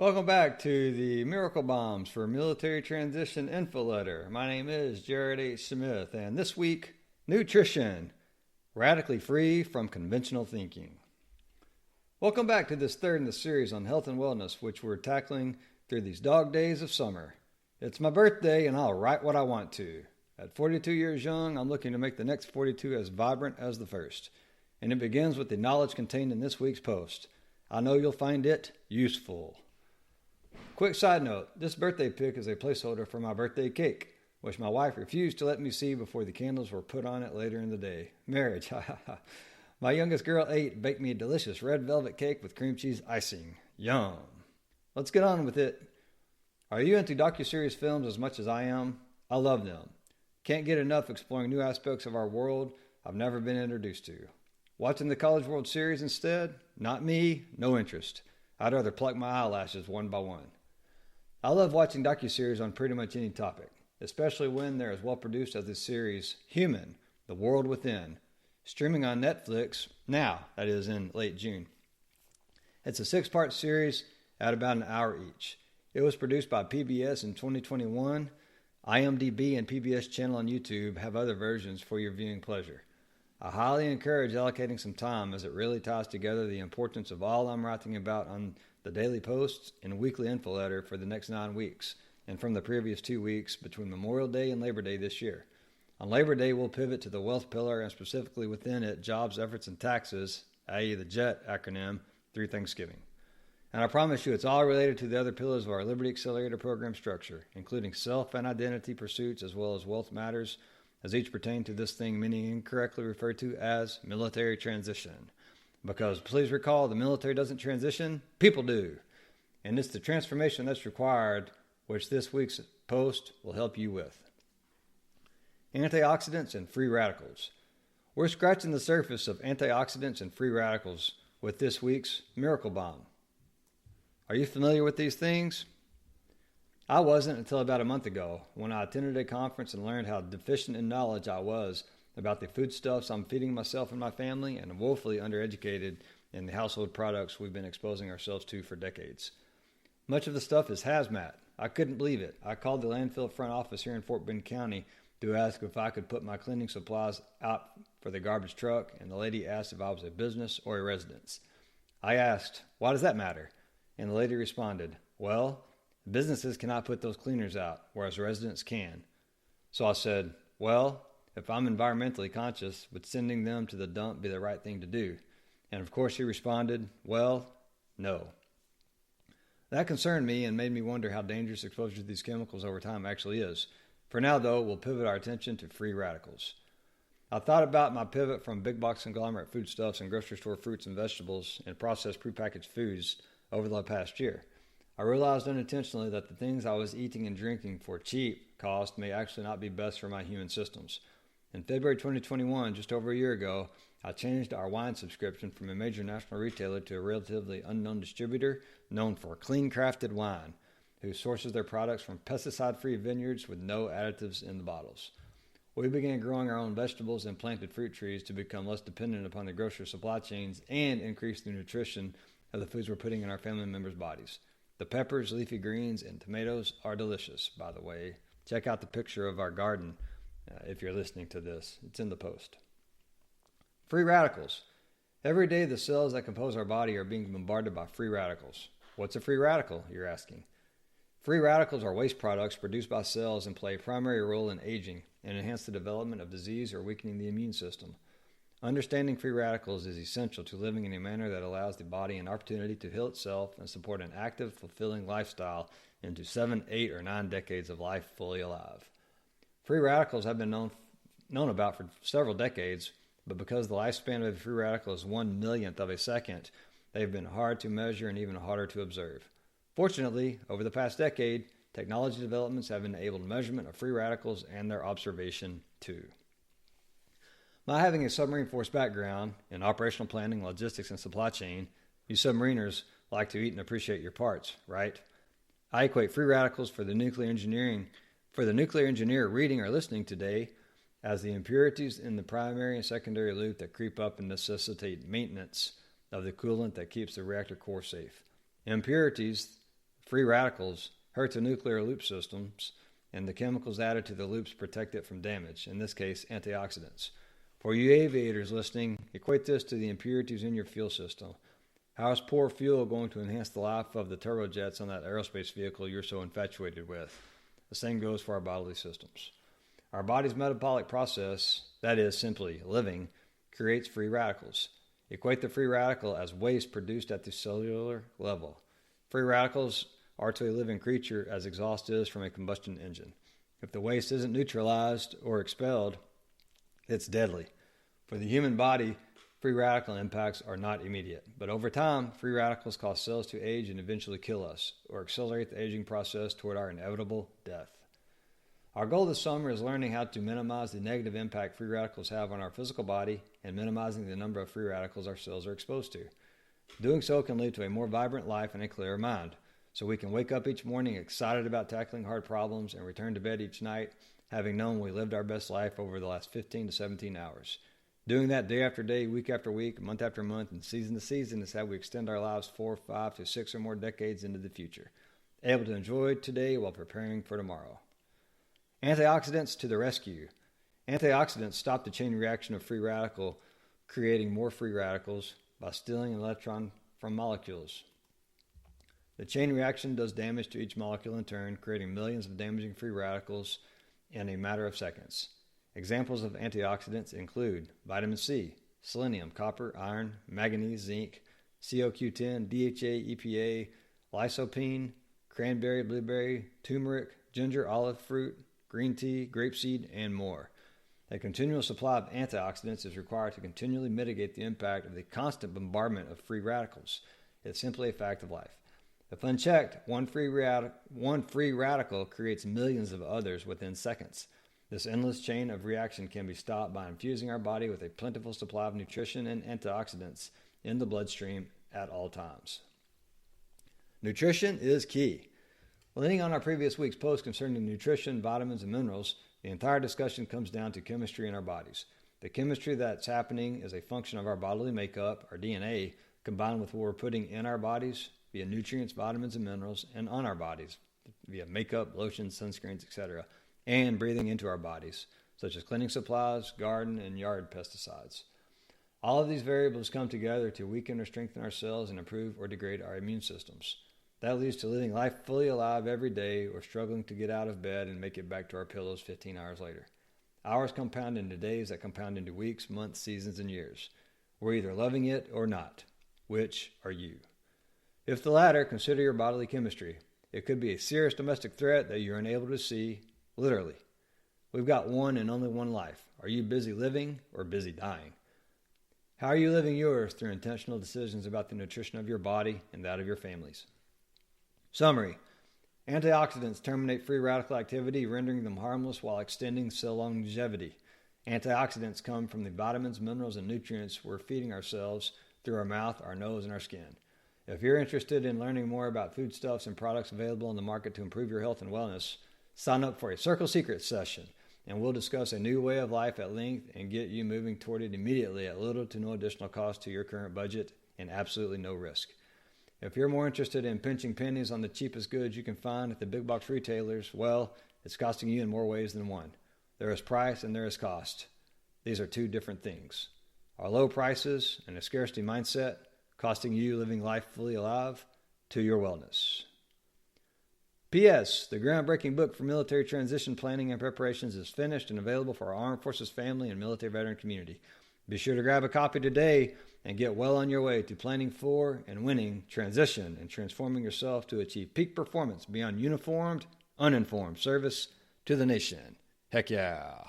Welcome back to the MiracleBombs for Military Transition InfoLetter. My name is Jared H. Smith, and this week, nutrition, radically free from conventional thinking. Welcome back to this third in the series on health and wellness, which we're tackling through these dog days of summer. It's my birthday, and I'll write what I want to. At 42 years young, I'm looking to make the next 42 as vibrant as the first. And it begins with the knowledge contained in this week's post. I know you'll find it useful. Quick side note, this birthday pic is a placeholder for my birthday cake, which my wife refused to let me see before the candles were put on it later in the day. Marriage, My youngest girl, 8, baked me a delicious red velvet cake with cream cheese icing. Yum. Let's get on with it. Are you into docuseries films as much as I am? I love them. Can't get enough exploring new aspects of our world I've never been introduced to. Watching the College World Series instead? Not me, no interest. I'd rather pluck my eyelashes one by one. I love watching docuseries on pretty much any topic, especially when they're as well produced as this series, Human, The World Within, streaming on Netflix now, that is in late June. It's a 6-part series at about an hour each. It was produced by PBS in 2021. IMDb and PBS channel on YouTube have other versions for your viewing pleasure. I highly encourage allocating some time as it really ties together the importance of all I'm writing about on the daily posts and weekly InfoLetter for the next 9 weeks, and from the previous 2 weeks between Memorial Day and Labor Day this year. On Labor Day, we'll pivot to the wealth pillar and specifically within it, jobs, efforts, and taxes, i.e. the JET acronym, through Thanksgiving. And I promise you it's all related to the other pillars of our Liberty Accelerator program structure, including self and identity pursuits as well as wealth matters, as each pertain to this thing many incorrectly refer to as military transition. Because please recall, the military doesn't transition, people do. And it's the transformation that's required, which this week's post will help you with. Antioxidants and free radicals. We're scratching the surface of antioxidants and free radicals with this week's Miracle Bomb. Are you familiar with these things? I wasn't until about a month ago when I attended a conference and learned how deficient in knowledge I was about the foodstuffs I'm feeding myself and my family, and woefully undereducated in the household products we've been exposing ourselves to for decades. Much of the stuff is hazmat. I couldn't believe it. I called the landfill front office here in Fort Bend County to ask if I could put my cleaning supplies out for the garbage truck, and the lady asked if I was a business or a residence. I asked, "Why does that matter?" And the lady responded, "Well, businesses cannot put those cleaners out, whereas residents can." So I said, "Well, if I'm environmentally conscious, would sending them to the dump be the right thing to do?" And of course she responded, "Well, no." That concerned me and made me wonder how dangerous exposure to these chemicals over time actually is. For now, though, we'll pivot our attention to free radicals. I thought about my pivot from big box conglomerate foodstuffs and grocery store fruits and vegetables and processed prepackaged foods over the past year. I realized unintentionally that the things I was eating and drinking for cheap cost may actually not be best for my human systems. In February 2021, just over a year ago, I changed our wine subscription from a major national retailer to a relatively unknown distributor known for clean crafted wine, who sources their products from pesticide-free vineyards with no additives in the bottles. We began growing our own vegetables and planted fruit trees to become less dependent upon the grocery supply chains and increase the nutrition of the foods we're putting in our family members' bodies. The peppers, leafy greens, and tomatoes are delicious, by the way. Check out the picture of our garden if you're listening to this. It's in the post. Free radicals. Every day the cells that compose our body are being bombarded by free radicals. What's a free radical, you're asking? Free radicals are waste products produced by cells and play a primary role in aging and enhance the development of disease or weakening the immune system. Understanding free radicals is essential to living in a manner that allows the body an opportunity to heal itself and support an active, fulfilling lifestyle into 7, 8, or 9 decades of life fully alive. Free radicals have been known about for several decades, but because the lifespan of a free radical is 1/millionth of a second, they've been hard to measure and even harder to observe. Fortunately, over the past decade, technology developments have enabled measurement of free radicals and their observation too. My having a submarine force background in operational planning, logistics, and supply chain, you submariners like to eat and appreciate your parts, right? I equate free radicals for the nuclear engineer reading or listening today as the impurities in the primary and secondary loop that creep up and necessitate maintenance of the coolant that keeps the reactor core safe. Impurities free radicals hurt the nuclear loop systems, and the chemicals added to the loops protect it from damage, in this case, antioxidants. For you aviators listening, equate this to the impurities in your fuel system. How is poor fuel going to enhance the life of the turbojets on that aerospace vehicle you're so infatuated with? The same goes for our bodily systems. Our body's metabolic process, that is, simply living, creates free radicals. Equate the free radical as waste produced at the cellular level. Free radicals are to a living creature as exhaust is from a combustion engine. If the waste isn't neutralized or expelled, it's deadly. For the human body, free radical impacts are not immediate, but over time, free radicals cause cells to age and eventually kill us, or accelerate the aging process toward our inevitable death. Our goal this summer is learning how to minimize the negative impact free radicals have on our physical body and minimizing the number of free radicals our cells are exposed to. Doing so can lead to a more vibrant life and a clearer mind, so we can wake up each morning excited about tackling hard problems and return to bed each night having known we lived our best life over the last 15 to 17 hours. Doing that day after day, week after week, month after month, and season to season is how we extend our lives 4, 5 to 6 or more decades into the future, able to enjoy today while preparing for tomorrow. Antioxidants to the rescue. Antioxidants stop the chain reaction of free radical, creating more free radicals by stealing an electron from molecules. The chain reaction does damage to each molecule in turn, creating millions of damaging free radicals in a matter of seconds. Examples of antioxidants include vitamin C, selenium, copper, iron, manganese, zinc, CoQ10, DHA, EPA, lycopene, cranberry, blueberry, turmeric, ginger, olive fruit, green tea, grapeseed, and more. A continual supply of antioxidants is required to continually mitigate the impact of the constant bombardment of free radicals. It's simply a fact of life. If unchecked, one free radical creates millions of others within seconds. This endless chain of reaction can be stopped by infusing our body with a plentiful supply of nutrition and antioxidants in the bloodstream at all times. Nutrition is key. Leaning on our previous week's post concerning nutrition, vitamins, and minerals, the entire discussion comes down to chemistry in our bodies. The chemistry that's happening is a function of our bodily makeup, our DNA, combined with what we're putting in our bodies via nutrients, vitamins, and minerals, and on our bodies via makeup, lotions, sunscreens, etc., and breathing into our bodies, such as cleaning supplies, garden, and yard pesticides. All of these variables come together to weaken or strengthen our cells and improve or degrade our immune systems. That leads to living life fully alive every day or struggling to get out of bed and make it back to our pillows 15 hours later. Hours compound into days that compound into weeks, months, seasons, and years. We're either loving it or not. Which are you? If the latter, consider your bodily chemistry. It could be a serious domestic threat that you're unable to see, literally. We've got one and only one life. Are you busy living or busy dying? How are you living yours through intentional decisions about the nutrition of your body and that of your families? Summary. Antioxidants terminate free radical activity, rendering them harmless while extending cell longevity. Antioxidants come from the vitamins, minerals, and nutrients we're feeding ourselves through our mouth, our nose, and our skin. If you're interested in learning more about foodstuffs and products available on the market to improve your health and wellness, sign up for a Circle Secrets session, and we'll discuss a new way of life at length and get you moving toward it immediately at little to no additional cost to your current budget and absolutely no risk. If you're more interested in pinching pennies on the cheapest goods you can find at the big box retailers, well, it's costing you in more ways than one. There is price and there is cost. These are two different things. Our low prices and a scarcity mindset costing you living life fully alive to your wellness. P.S. The groundbreaking book for military transition planning and preparations is finished and available for our Armed Forces family and military veteran community. Be sure to grab a copy today and get well on your way to planning for and winning transition and transforming yourself to achieve peak performance beyond uniformed, uninformed service to the nation. Heck yeah.